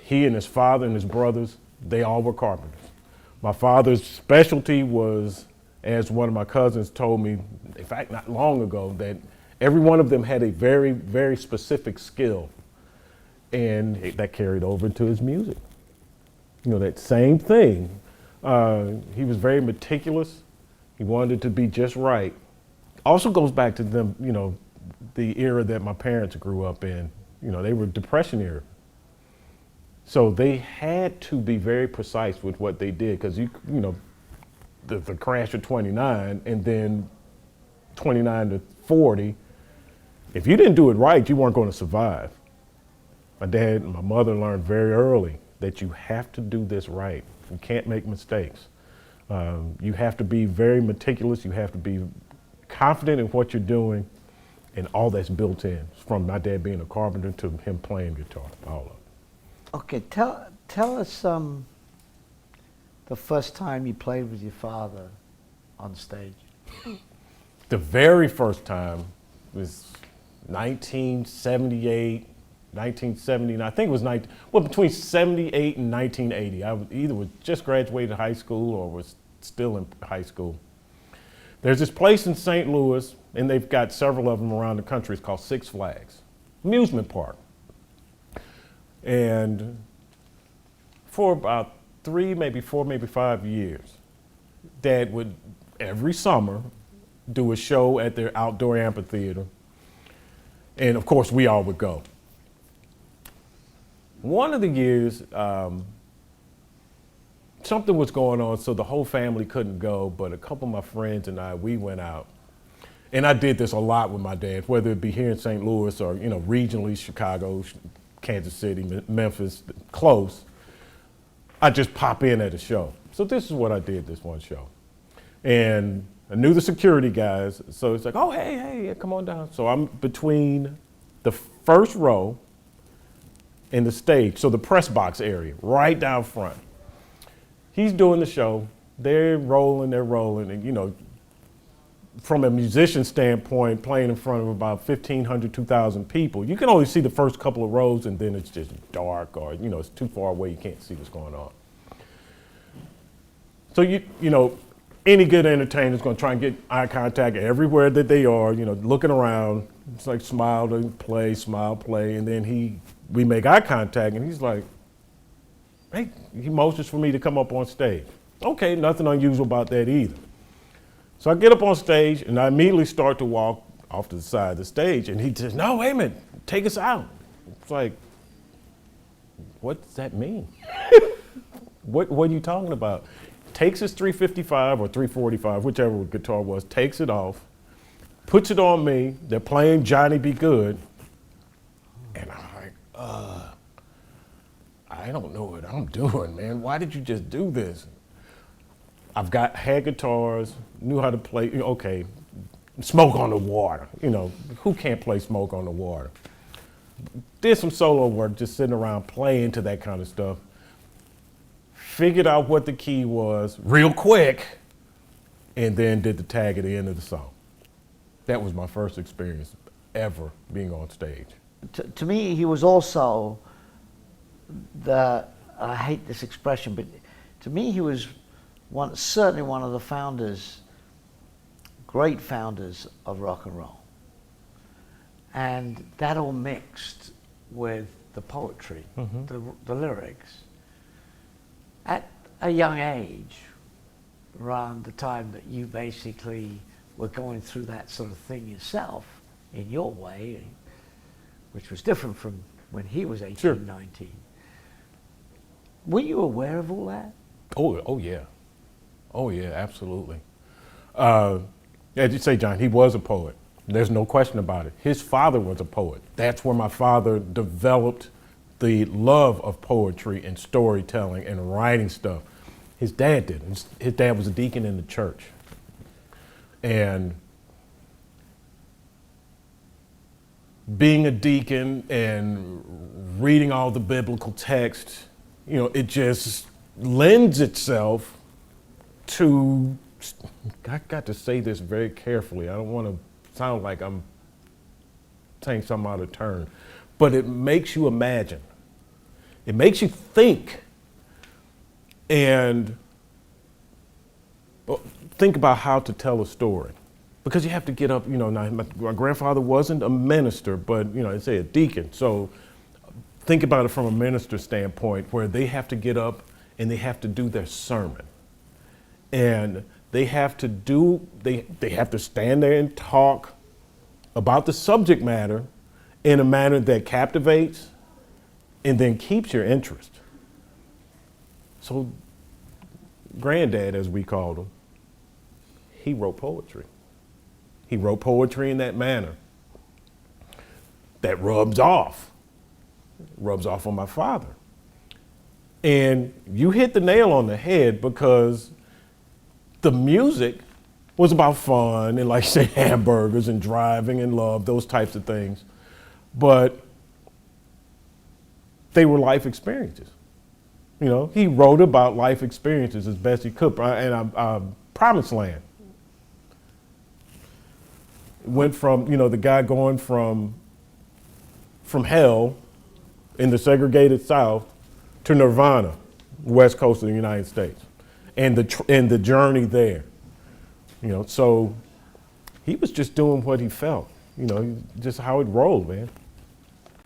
he and his father and his brothers, they all were carpenters. My father's specialty was, as one of my cousins told me, in fact, not long ago, that every one of them had a very, very specific skill. And that carried over into his music. You know, that same thing. He was very meticulous. He wanted it to be just right. Also goes back to them, you know, the era that my parents grew up in. You know, they were Depression era. So they had to be very precise with what they did, because you know, the crash of 29 and then 29 to 40, if you didn't do it right, you weren't going to survive. My dad and my mother learned very early that you have to do this right. You can't make mistakes. You have to be very meticulous. You have to be confident in what you're doing, and all that's built in, from my dad being a carpenter to him playing guitar, all of it. Okay, tell us the first time you played with your father on stage. The very first time was 1978, 1979. I think it was between 78 and 1980. I either was just graduated high school or was still in high school. There's this place in St. Louis, and they've got several of them around the country. It's called Six Flags Amusement Park. And for about 3, maybe 4, maybe 5 years, Dad would, every summer, do a show at their outdoor amphitheater. And of course, we all would go. One of the years, something was going on, so the whole family couldn't go, but a couple of my friends and I, we went out. And I did this a lot with my dad, whether it be here in St. Louis or, you know, regionally, Chicago, Kansas City, Memphis, close. I just pop in at a show. So this is what I did this one show. And I knew the security guys, so it's like, oh, hey, come on down. So I'm between the first row and the stage, so the press box area, right down front. He's doing the show, they're rolling, and you know, from a musician standpoint, playing in front of about 1,500, 2,000 people, you can only see the first couple of rows, and then it's just dark, or you know, it's too far away, you can't see what's going on. So you know, any good entertainer is going to try and get eye contact everywhere that they are, you know, looking around. It's like smile, play, and then we make eye contact, and he's like, hey, he motions for me to come up on stage. Okay, nothing unusual about that either. So I get up on stage, and I immediately start to walk off to the side of the stage, and he says, no, wait a minute, take us out. It's like, what does that mean? What are you talking about? Takes his 355 or 345, whichever guitar was, takes it off, puts it on me. They're playing Johnny B. Good. And I'm like, I don't know what I'm doing, man. Why did you just do this? Had guitars, knew how to play, okay, Smoke on the Water. You know, who can't play Smoke on the Water? Did some solo work, just sitting around playing to that kind of stuff. Figured out what the key was real quick, and then did the tag at the end of the song. That was my first experience ever being on stage. To me, he was also I hate this expression, but to me he was certainly one of the founders, great founders of rock and roll. And that all mixed with the poetry, the lyrics. At a young age, around the time that you basically were going through that sort of thing yourself, in your way, which was different from when he was 18, sure. 19. Were you aware of all that? Oh yeah. Oh yeah, absolutely. As you say, John, he was a poet. There's no question about it. His father was a poet. That's where my father developed the love of poetry and storytelling and writing stuff. His dad didn't. His dad was a deacon in the church. And being a deacon and reading all the biblical text, you know, it just lends itself to, I got to say this very carefully. I don't want to sound like I'm saying something out of turn, but it makes you imagine. It makes you think. And think about how to tell a story. Because you have to get up, now my grandfather wasn't a minister, but, I'd say a deacon. So think about it from a minister standpoint where they have to get up and they have to do their sermon. And they have to stand there and talk about the subject matter in a manner that captivates and then keeps your interest. So Granddad, as we called him, he wrote poetry. He wrote poetry in that manner that rubs off on my father. And you hit the nail on the head because the music was about fun and, like, say, hamburgers and driving and love, those types of things. But they were life experiences. He wrote about life experiences as best he could. And Promised Land went from, the guy going from hell in the segregated South to Nirvana, west coast of the United States, and the journey there. So he was just doing what he felt, just how it rolled, man.